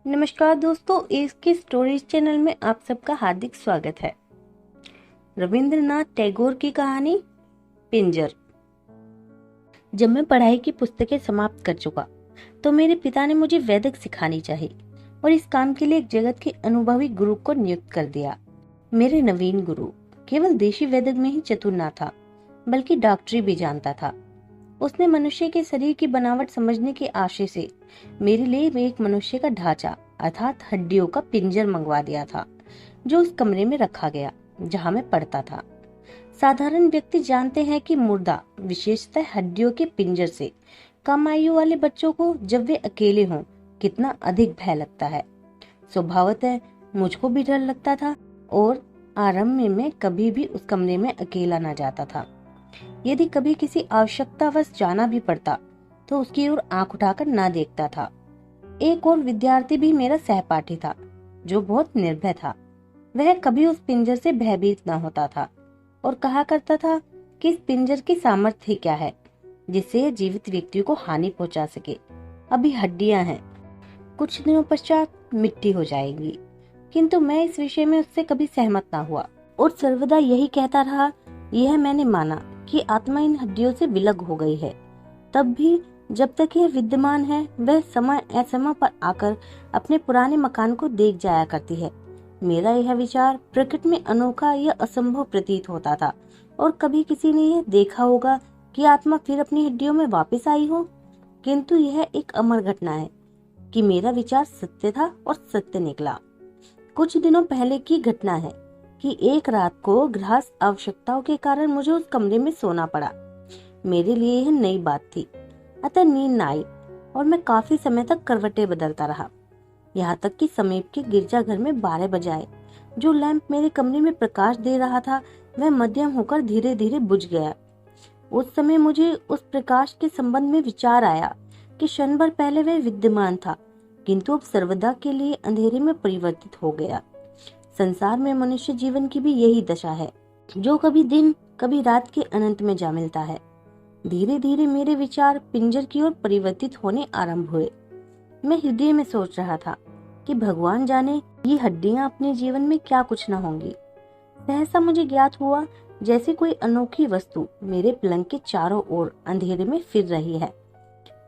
नमस्कार दोस्तों, इसके स्टोरीज चैनल में आप सबका हार्दिक स्वागत है। रविंद्रनाथ टैगोर की कहानी पिंजर। जब मैं पढ़ाई की पुस्तकें समाप्त कर चुका तो मेरे पिता ने मुझे वैदिक सिखानी चाहिए और इस काम के लिए एक जगत के अनुभवी गुरु को नियुक्त कर दिया। मेरे नवीन गुरु केवल देशी वैदिक में ही चतुर न था बल्कि डॉक्टरी भी जानता था। उसने मनुष्य के शरीर की बनावट समझने के आशय से मेरे लिए एक मनुष्य का ढांचा अर्थात हड्डियों का पिंजर मंगवा दिया था, जो उस कमरे में रखा गया जहां मैं पढ़ता था। साधारण व्यक्ति जानते हैं कि मुर्दा, विशेषतः हड्डियों के पिंजर से कम आयु वाले बच्चों को जब वे अकेले हों कितना अधिक भय लगता है। स्वभावतः मुझको भी डर लगता था और आरंभ में मैं कभी भी उस कमरे में अकेला न जाता था। यदि कभी किसी आवश्यकतावश जाना भी पड़ता तो उसकी ओर आंख उठाकर ना देखता था। एक और विद्यार्थी भी मेरा सहपाठी था जो बहुत निर्भय था। वह कभी उस पिंजर से भयभीत न होता था और कहा करता था कि इस पिंजर की सामर्थ्य क्या है जिससे यह जीवित व्यक्ति को हानि पहुंचा सके। अभी हड्डियां हैं, कुछ दिनों पश्चात मिट्टी हो जाएगी। किंतु मैं इस विषय में उससे कभी सहमत ना हुआ और सर्वदा यही कहता रहा। यह मैंने माना कि आत्मा इन हड्डियों से विलग हो गई है। तब भी जब तक यह विद्यमान है वह समय असमय पर आकर अपने पुराने मकान को देख जाया करती है। मेरा यह विचार प्रकृति में अनोखा या असंभव प्रतीत होता था और कभी किसी ने यह देखा होगा कि आत्मा फिर अपनी हड्डियों में वापस आई हो। किंतु यह एक अमर घटना है कि मेरा विचार सत्य था और सत्य निकला। कुछ दिनों पहले की घटना है कि एक रात को गृहस्थ आवश्यकताओं के कारण मुझे उस कमरे में सोना पड़ा। मेरे लिए यह नई बात थी, अतः नींद न आई और मैं काफी समय तक करवटें बदलता रहा। यहाँ तक कि समीप के गिरजाघर में 12 बजे आए। जो लैंप मेरे कमरे में प्रकाश दे रहा था वह मध्यम होकर धीरे धीरे बुझ गया। उस समय मुझे उस प्रकाश के संबंध में विचार आया कि क्षण भर पहले वह विद्यमान था किंतु अब सर्वदा के लिए अंधेरे में परिवर्तित हो गया। संसार में मनुष्य जीवन की भी यही दशा है, जो कभी दिन कभी रात के अनंत में जा मिलता है। धीरे धीरे मेरे विचार पिंजर की ओर परिवर्तित होने आरंभ हुए। मैं हृदय में सोच रहा था कि भगवान जाने ये हड्डियां अपने जीवन में क्या कुछ न होंगी। सहसा मुझे ज्ञात हुआ जैसे कोई अनोखी वस्तु मेरे पलंग के चारों ओर अंधेरे में फिर रही है।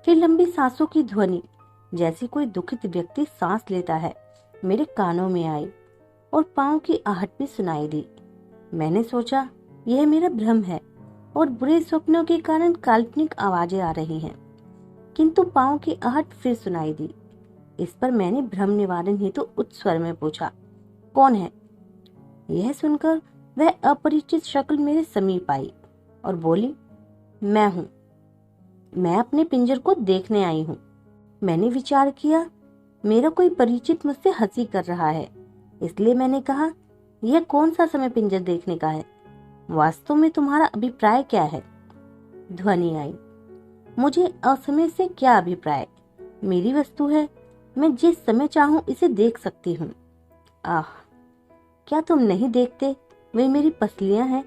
फिर लंबी सांसों की ध्वनि जैसे कोई दुखित व्यक्ति सांस लेता है मेरे कानों में आई और पांव की आहट भी सुनाई दी। मैंने सोचा यह मेरा भ्रम है और बुरे स्वप्नों के कारण काल्पनिक आवाजें आ रही हैं। किंतु पांव की आहट फिर सुनाई दी। इस पर मैंने भ्रम निवारण हेतु उच्च स्वर में पूछा, कौन है? यह सुनकर वह अपरिचित शक्ल मेरे समीप आई और बोली, मैं हूँ। मैं अपने पिंजर को देखने आई हूँ। मैंने विचार किया मेरा कोई परिचित मुझसे हंसी कर रहा है, इसलिए मैंने कहा, यह कौन सा समय पिंजर देखने का है? वास्तव में तुम्हारा अभिप्राय क्या है? ध्वनि आई, मुझे असमय से क्या अभिप्राय? मेरी वस्तु है, मैं जिस समय चाहूं इसे देख सकती हूँ। आह, क्या तुम नहीं देखते वे मेरी पसलियां हैं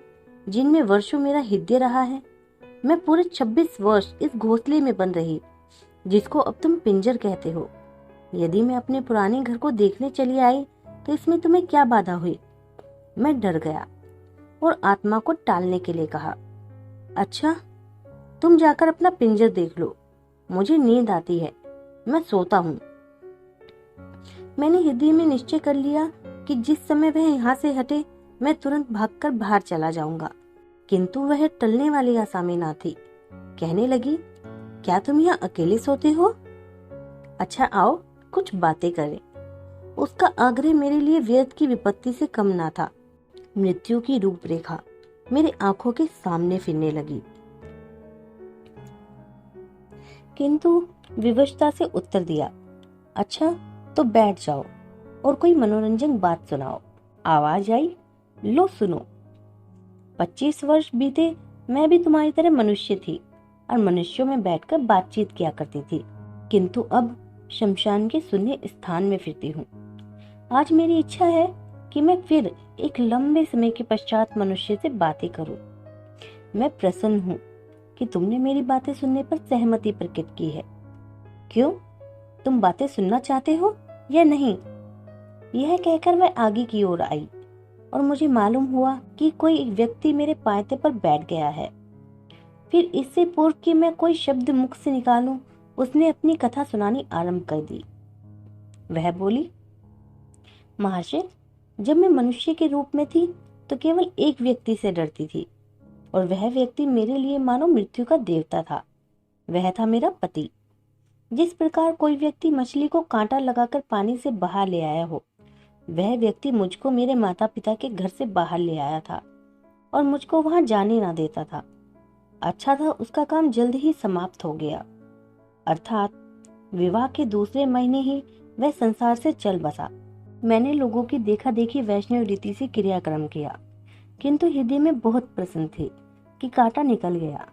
जिनमें वर्षों मेरा हृदय रहा है। मैं पूरे 26 वर्ष इस घोंसले में बंद रही जिसको अब तुम पिंजर कहते हो। यदि मैं अपने पुराने घर को देखने चली आई तो इसमें तुम्हें क्या बाधा हुई? मैं डर गया और आत्मा को टालने के लिए कहा, अच्छा तुम जाकर अपना पिंजर देख लो, मुझे नींद आती है, मैं सोता हूँ। मैंने हृदय में निश्चय कर लिया कि जिस समय वह यहाँ से हटे मैं तुरंत भागकर बाहर चला जाऊंगा। किंतु वह टलने वाली आसामी ना थी। कहने लगी, क्या तुम यहाँ अकेले सोते हो? अच्छा आओ कुछ बातें करें। उसका आग्रह मेरे लिए व्यर्थ की विपत्ति से कम ना था। मृत्यु की रूपरेखा मेरे आंखों के सामने फिरने लगी। किंतु विवशता से उत्तर दिया, अच्छा तो बैठ जाओ और कोई मनोरंजक बात सुनाओ। आवाज आई, लो सुनो। 25 वर्ष बीते मैं भी तुम्हारी तरह मनुष्य थी और मनुष्यों में बैठकर बातचीत किया करती थी, किंतु अब शमशान के शून्य स्थान में फिरती हूँ। आज मेरी इच्छा है कि मैं फिर एक लंबे समय के पश्चात मनुष्य से बातें करूं। मैं प्रसन्न हूँ कि तुमने मेरी बातें सुनने पर सहमति प्रकट की है। क्यों, तुम बातें सुनना चाहते हो? या नहीं? यह कहकर वह आगे की ओर आई और मुझे मालूम हुआ कि कोई एक व्यक्ति मेरे पायते पर बैठ गया है। फिर इससे पूर्व कि मैं कोई शब्द मुख से निकालूं, उसने अपनी कथा सुनानी आरंभ कर दी। वह बोली, महाशय, जब मैं मनुष्य के रूप में थी तो केवल एक व्यक्ति से डरती थी, और वह व्यक्ति मेरे लिए मानो मृत्यु का देवता था। वह था मेरा पति। जिस प्रकार कोई व्यक्ति मछली को कांटा लगाकर पानी से बाहर ले आया हो, वह व्यक्ति मुझको मेरे माता पिता के घर से बाहर ले आया था और मुझको वहां जाने ना देता था। अच्छा था उसका काम जल्द ही समाप्त हो गया, अर्थात विवाह के दूसरे महीने ही वह संसार से चल बसा। मैंने लोगों की देखा देखी वैष्णव रीति से क्रियाक्रम किया, किंतु हृदय में बहुत प्रसन्न थी कि कांटा निकल गया।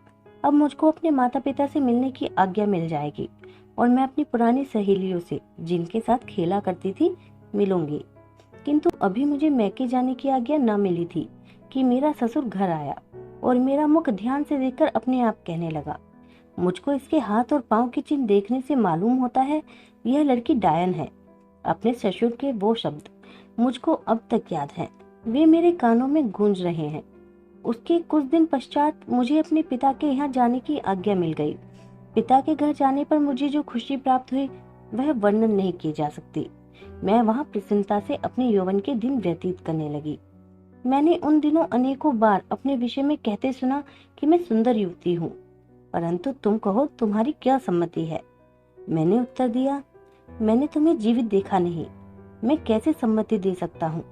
अब मुझको अपने माता पिता से मिलने की आज्ञा मिल जाएगी और मैं अपनी पुरानी सहेलियों से, जिनके साथ खेला करती थी, मिलूंगी। किंतु अभी मुझे मैके जाने की आज्ञा न मिली थी कि मेरा ससुर घर आया और मेरा मुख ध्यान से देखकर अपने आप कहने लगा, मुझको इसके हाथ और पांव के चिन्ह देखने से मालूम होता है यह लड़की डायन है। अपने ससुर के वो शब्द मुझको अब तक याद हैं, वे मेरे कानों में गूंज रहे हैं। उसके कुछ दिन पश्चात मुझे अपने पिता के यहाँ जाने की आज्ञा मिल गई। पिता के घर जाने पर मुझे जो खुशी प्राप्त हुई वह वर्णन नहीं की जा सकती। मैं वहाँ प्रसन्नता से अपने यौवन के दिन व्यतीत करने लगी। मैंने उन दिनों अनेकों बार अपने विषय में कहते सुना कि मैं सुंदर युवती हूँ, परंतु तुम कहो तुम्हारी क्या सम्मति है? मैंने उत्तर दिया, मैंने तुम्हें जीवित देखा नहीं, मैं कैसे सम्मति दे सकता हूँ?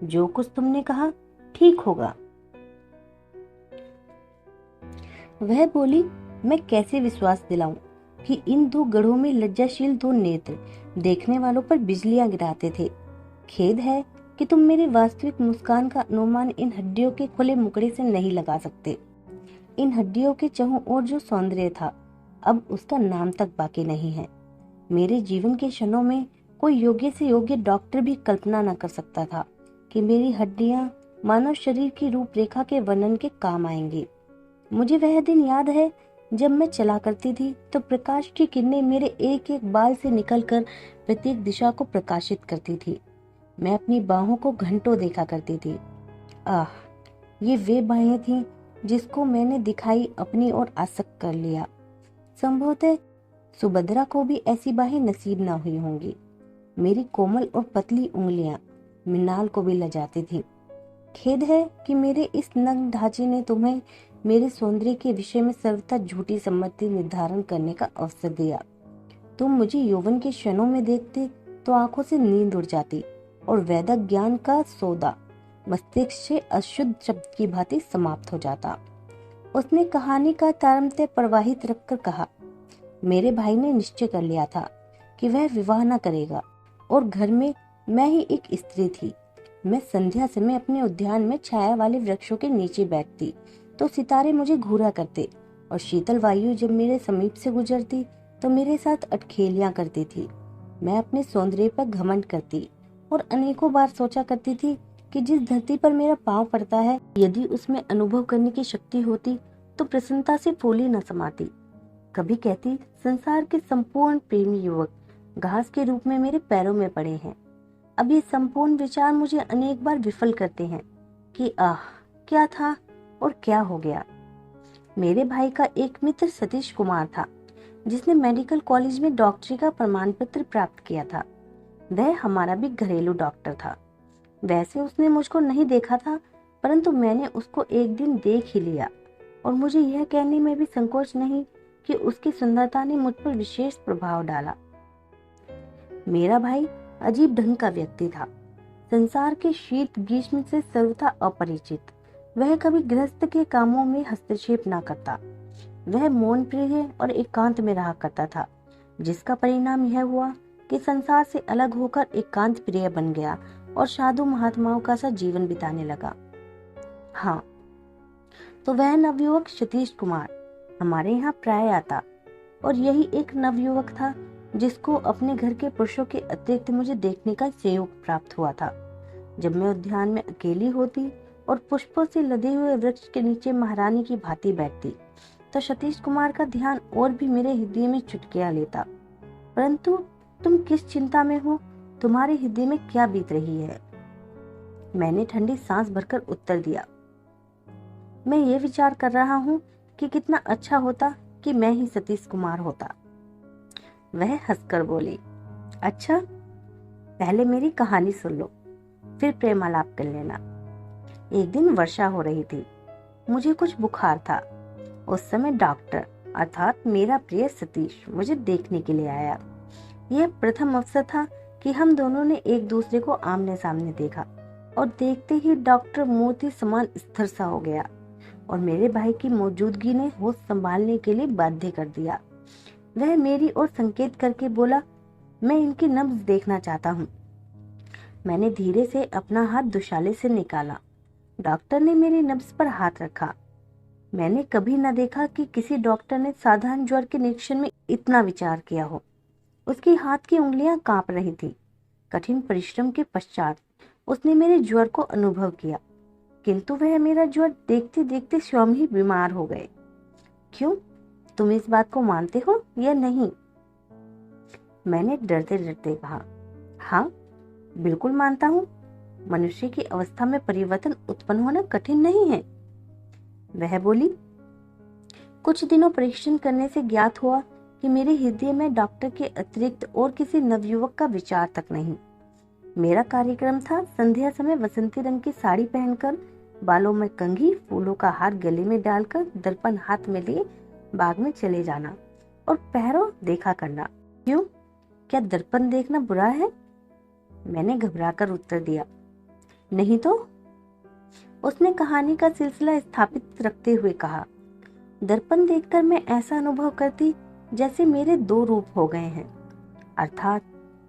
जो कुछ तुमने कहा ठीक होगा। वह बोली, मैं कैसे विश्वास दिलाऊं कि इन दो गढ़ों में लज्जाशील दो नेत्र देखने वालों पर बिजलियां गिराते थे। खेद है कि तुम मेरी वास्तविक मुस्कान का अनुमान इन हड्डियों के खुले मुकड़े से नहीं लगा सकते। इन हड्डियों के चहुं ओर जो सौंदर्य था, अब उसका नाम तक बाकी नहीं है। मेरे जीवन के क्षणों में कोई योग्य से योग्य डॉक्टर भी कल्पना न कर सकता था कि मेरी हड्डियां मानव शरीर की रूपरेखा के वर्णन के काम आएंगी। मुझे वह दिन याद है जब मैं चला करती थी तो प्रकाश की किरणें मेरे एक एक बाल से निकलकर प्रत्येक दिशा को प्रकाशित करती थी। मैं अपनी बाहों को घंटों देखा करती थी। आह, ये वे बाहें थीं जिसको मैंने दिखाई अपनी ओर आसक्त कर लिया। संभवतः सुभद्रा को भी ऐसी बाहें नसीब ना हुई होंगी। मेरी कोमल और पतली उंगलियां मृणाल को भी लजाती थीं। खेद है कि मेरे इस नग्न ढांचे ने तुम्हें मेरे सौंदर्य के विषय में सर्वथा झूठी सम्मति निर्धारण करने का अवसर दिया। तुम मुझे यौवन के क्षणों में देखते तो आंखों से नींद उड़ जाती और वैदिक ज्ञान का सौदा मस्तिष्क से अशुद्ध शब्द की भांति समाप्त हो जाता। उसने कहानी का तारतम्य प्रवाहित रखकर कहा, मेरे भाई ने निश्चय कर लिया था कि वह विवाह न करेगा और घर में मैं ही एक स्त्री थी। मैं संध्या समय अपने उद्यान में छाया वाले वृक्षों के नीचे बैठती तो सितारे मुझे घूरा करते और शीतल वायु जब मेरे समीप से गुजरती तो मेरे साथ अटखेलियां करती थी। मैं अपने सौंदर्य पर घमंड करती और अनेकों बार सोचा करती थी कि जिस धरती पर मेरा पांव पड़ता है, यदि उसमें अनुभव करने की शक्ति होती तो प्रसन्नता से फूली न समाती। कभी कहती, संसार के संपूर्ण प्रेमी युवक घास के रूप में मेरे पैरों में पड़े हैं। अब ये संपूर्ण विचार मुझे अनेक बार विफल करते हैं कि आह, क्या था और क्या हो गया। मेरे भाई का एक मित्र सतीश कुमार था, जिसने मेडिकल कॉलेज में डॉक्टरी का प्रमाण पत्र प्राप्त किया था। वह हमारा भी घरेलू डॉक्टर था। वैसे उसने मुझको नहीं देखा था, परंतु मैंने उसको एक दिन देख ही लिया और मुझे यह कहने में भी संकोच नहीं कि उसकी सुंदरता ने मुझ पर विशेष प्रभाव डाला। मेरा भाई अजीब ढंग का व्यक्ति था, संसार के शीत ग्रीष्म से सर्वथा अपरिचित। वह कभी गृहस्थ के कामों में हस्तक्षेप न करता। वह मौन प्रिय और एकांत में रहा करता था, जिसका परिणाम यह हुआ कि संसार से अलग होकर एकांत प्रिय बन गया और साधु महात्माओं का सा जीवन बिताने लगा। हाँ, तो वह नवयुवक सतीश कुमार हमारे यहाँ प्राय आता और यही एक नवयुवक था जिसको अपने घर के पुरुषों के अतिरिक्त मुझे देखने का संयोग प्राप्त हुआ था। जब मैं उद्यान में अकेली होती और पुष्पों से लदे हुए वृक्ष के नीचे महारानी की भांति बैठती तो सतीश कुमार का ध्यान और भी मेरे हृदय में चुटकियां लेता। परंतु तुम किस चिंता में हो तुम्हारे हृदय में क्या बीत रही है? मैंने ठंडी सांस भरकर उत्तर दिया, मैं ये विचार कर रहा हूँ कि कितना अच्छा होता कि मैं ही सतीश कुमार होता। वह हंसकर बोली, अच्छा, पहले मेरी कहानी सुन लो, फिर प्रेम आलाप कर लेना। एक दिन वर्षा हो रही थी। मुझे कुछ बुखार था। उस समय डॉक्टर अर्थात मेरा प्रिय सतीश मुझे देखने के लिए आया। यह प्रथम अवसर था कि हम दोनों ने एक दूसरे को आमने सामने देखा और देखते ही डॉक्टर मूर्ति समान स्थिर सा हो गया और मेरे भाई की मौजूदगी ने होश संभालने के लिए बाध्य कर दिया। वह मेरी ओर संकेत करके बोला, मैं इनकी नब्ज देखना चाहता हूँ। मैंने धीरे से अपना हाथ दुशाले से निकाला। डॉक्टर ने मेरी नब्ज पर हाथ रखा। मैंने कभी न देखा कि किसी डॉक्टर ने साधारण ज्वर के निरीक्षण में इतना विचार किया हो। उसकी हाथ की उंगलियां कांप रही थी। कठिन परिश्रम के पश्चात उसने मेरे ज्वर को अनुभव किया, किंतु वह मेरा ज्वर देखते देखते स्वयं ही बीमार हो गए। क्यों? तुम इस बात को मानते हो या नहीं? मैंने डरते डरते कहा, हाँ, बिल्कुल मानता हूँ। मनुष्य की अवस्था में परिवर्तन उत्पन्न होना कठिन नहीं है। वह बोली, कुछ दिनों परीक्षण करने से ज्ञात हुआ कि मेरे हृदय में डॉक्टर के अतिरिक्त और किसी नवयुवक का विचार तक नहीं। मेरा कार्यक्रम था संध्या समय बसंती रंग की साड़ी पहनकर, बालों में कंघी, फूलों का हार गले में डालकर, दर्पण हाथ में लिए बाग में चले जाना और पैरों देखा करना। क्यों? क्या दर्पण देखना बुरा है? मैंने घबराकर उत्तर दिया, नहीं तो। उसने कहानी का सिलसिला स्थापित रखते हुए कहा, दर्पण देखकर मैं ऐसा अनुभव करती जैसे मेरे दो रूप हो गए हैं, अर्थात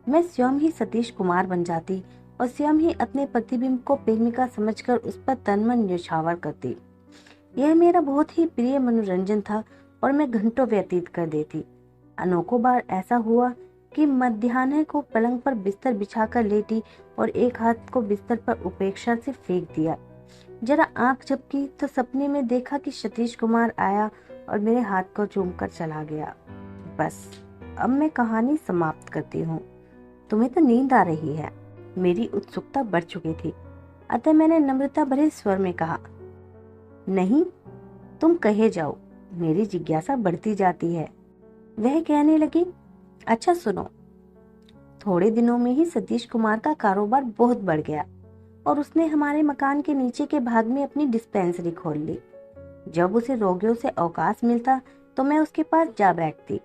मैं स्वयं ही सतीश कुमार बन जाती और स्वयं ही अपने प्रतिबिंब को प्रेमिका समझकर उस पर तन मन न्यौछावर करती। यह मेरा बहुत ही प्रिय मनोरंजन था और मैं घंटों व्यतीत कर देती। अनेकों बार ऐसा हुआ कि मध्याह्न को पलंग पर बिस्तर बिछाकर लेटी और एक हाथ को बिस्तर पर उपेक्षा से फेंक दिया। जरा आंख झपकी तो सपने में देखा कि सतीश कुमार आया और मेरे हाथ को चूमकर चला गया। बस, अब मैं कहानी समाप्त करती हूँ। तुम्हें तो नींद आ रही है। मेरी उत्सुकता बढ़ चुकी थी, अतः मैंने नम्रता भरे स्वर में कहा, नहीं, तुम कहे जाओ, मेरी जिज्ञासा बढ़ती जाती है। वह कहने लगी, अच्छा सुनो। थोड़े दिनों में ही सतीश कुमार का कारोबार बहुत बढ़ गया और उसने हमारे मकान के नीचे के भाग में अपनी डिस्पेंसरी खोल ली। जब उसे रोगियों से अवकाश मिलता तो मैं उसके पास जा बैठती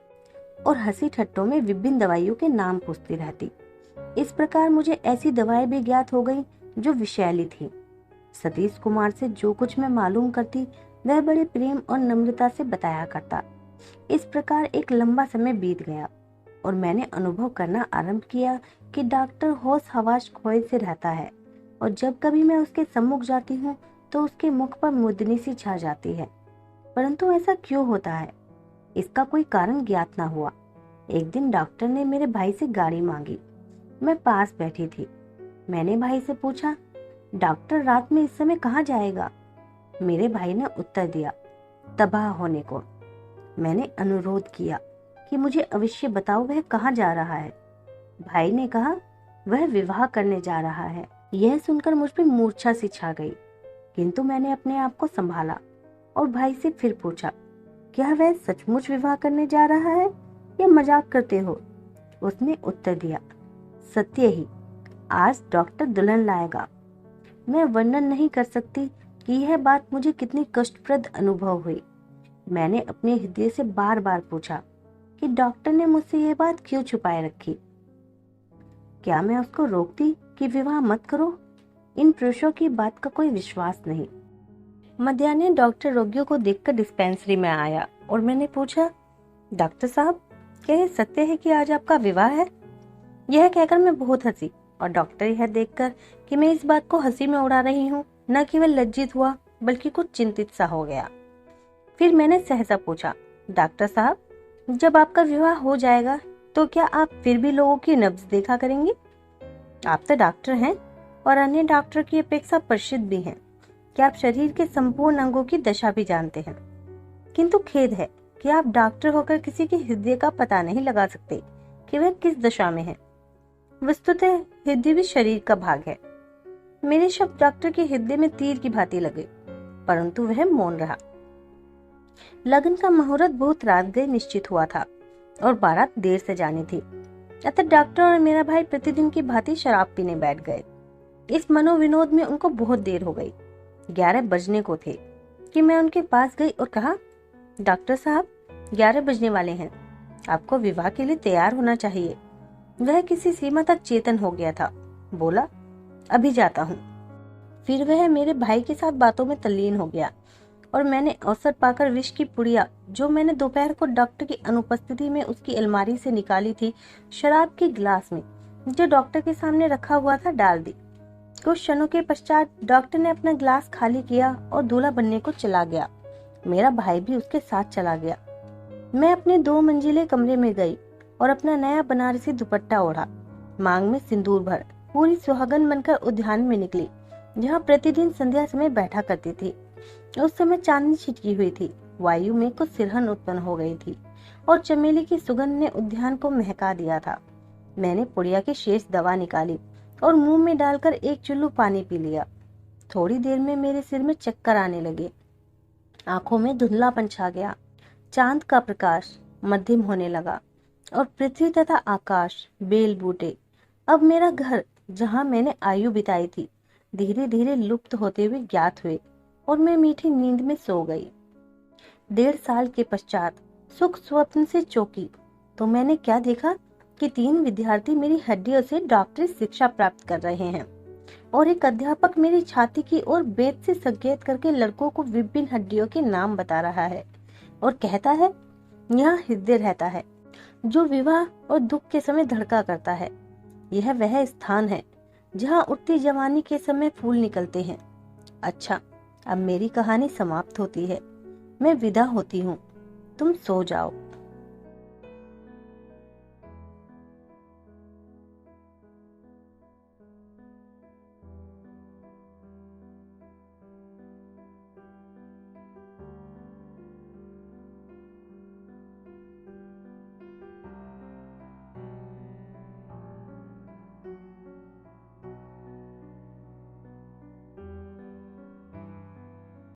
और हंसी ठट्टों में विभिन्न दवाइयों के नाम पूछती रहती। इस प्रकार मुझे ऐसी दवाएं भी ज्ञात हो गई जो विषैली थी। सतीश कुमार से जो कुछ मैं मालूम करती वह बड़े प्रेम और नम्रता से बताया करता। इस प्रकार एक लंबा समय बीत गया और मैंने अनुभव करना आरंभ किया कि डॉक्टर होश हवास खोए से रहता है और जब कभी मैं उसके सम्मुख जाती हूँ तो उसके मुख पर मुर्दनी सी छा जाती है। परंतु ऐसा क्यों होता है, इसका कोई कारण ज्ञात न हुआ। एक दिन डॉक्टर ने मेरे भाई से गाड़ी मांगी। मैं पास बैठी थी। मैंने भाई से पूछा, डॉक्टर रात में इस समय कहाँ जाएगा? मेरे भाई ने उत्तर दिया, तबाह होने को। मैंने अनुरोध किया कि मुझे अवश्य बताओ वह कहाँ जा रहा है। भाई ने कहा, वह विवाह करने जा रहा है। यह सुनकर मुझ पर मूर्छा सी छा गई, किंतु मैंने अपने आप को संभाला और भाई से फिर पूछा, क्या वह सचमुच विवाह करने जा रहा है या मजाक करते हो? उसने उत्तर दिया, सत्य ही, आज डॉक्टर दुल्हन लाएगा। मैं वर्णन नहीं कर सकती कि यह बात मुझे कितनी कष्टप्रद अनुभव हुई। मैंने अपने हृदय से बार बार पूछा कि डॉक्टर ने मुझसे यह बात क्यों छुपाए रखी। क्या मैं उसको रोकती कि विवाह मत करो? इन पुरुषों की बात का कोई विश्वास नहीं। मध्याह्न डॉक्टर रोगियों को देखकर डिस्पेंसरी में आया और मैंने पूछा, डॉक्टर साहब, क्या यह सत्य है कि आज आपका विवाह है? यह कहकर मैं बहुत हंसी और डॉक्टर यह देखकर कि मैं इस बात को हंसी में उड़ा रही हूँ न केवल लज्जित हुआ बल्कि कुछ चिंतित सा हो गया। फिर मैंने सहसा पूछा, डॉक्टर साहब, जब आपका विवाह हो जाएगा तो क्या आप फिर भी लोगों की नब्ज देखा करेंगे? आप तो डॉक्टर हैं और अन्य डॉक्टर की अपेक्षा प्रसिद्ध भी हैं। क्या आप शरीर के संपूर्ण अंगों की दशा भी जानते हैं? किंतु खेद है कि आप डॉक्टर होकर किसी के हृदय का पता नहीं लगा सकते कि वह किस दशा में है। वस्तुतः हृदय भी शरीर का भाग है। मेरे शब्द डॉक्टर के हृदय में तीर की भांति लगे, परंतु वह मौन रहा। लगन का मुहूर्त बहुत रात गए निश्चित हुआ था और बारात देर से जानी थी। अतः डॉक्टर और मेरा भाई प्रतिदिन की भांति शराब पीने बैठ गए। इस मनोविनोद में उनको बहुत देर हो गई। 11 बजने को थे कि मैं उनके पास गई और कहा, डॉक्टर साहब 11 बजने वाले हैं, आपको विवाह के लिए तैयार होना चाहिए। वह किसी सीमा तक चेतन हो गया था। बोला, अभी जाता हूँ। फिर वह मेरे भाई के साथ बातों में तल्लीन हो गया और मैंने अवसर पाकर विष की पुड़िया, जो मैंने दोपहर को डॉक्टर की अनुपस्थिति में उसकी अलमारी से निकाली थी, शराब के गिलास में जो डॉक्टर के सामने रखा हुआ था डाल दी। कुछ क्षणों के पश्चात डॉक्टर ने अपना गिलास खाली किया और दूल्हा बनने को चला गया। मेरा भाई भी उसके साथ चला गया। मैं अपने 2 मंजिले कमरे में गई और अपना नया बनारसी दुपट्टा ओढ़ा, मांग में सिंदूर भर पूरी सुहागन बनकर उद्यान में निकली, जहाँ प्रतिदिन संध्या समय बैठा करती थी। उस समय चांदनी छिटकी हुई थी, वायु में कुछ सिरहन उत्पन्न हो गई थी और चमेली की सुगंध ने उद्यान को महका दिया था। मैंने पुड़िया की शेष दवा निकाली और मुंह में डालकर एक चुल्लू पानी पी लिया। थोड़ी देर में मेरे सिर में चक्कर आने लगे, आंखों में धुंधलापन छा गया। चांद का प्रकाश मध्यम होने लगा और पृथ्वी तथा आकाश, बेल बूटे, अब मेरा घर जहाँ मैंने आयु बिताई थी, धीरे धीरे लुप्त होते हुए ज्ञात हुए और मैं मीठी नींद में सो गई। 1.5 साल के पश्चात सुख स्वप्न से चौंकी तो मैंने क्या देखा कि 3 विद्यार्थी मेरी हड्डियों से डॉक्टरी शिक्षा प्राप्त कर रहे हैं और एक अध्यापक मेरी छाती की ओर बेत से संकेत करके लड़कों को विभिन्न हड्डियों के नाम बता रहा है और कहता है, यहाँ हृदय रहता है जो विवाह और दुख के समय धड़का करता है। यह वह स्थान है जहाँ उठती जवानी के समय फूल निकलते हैं। अच्छा, अब मेरी कहानी समाप्त होती है। मैं विदा होती हूँ, तुम सो जाओ।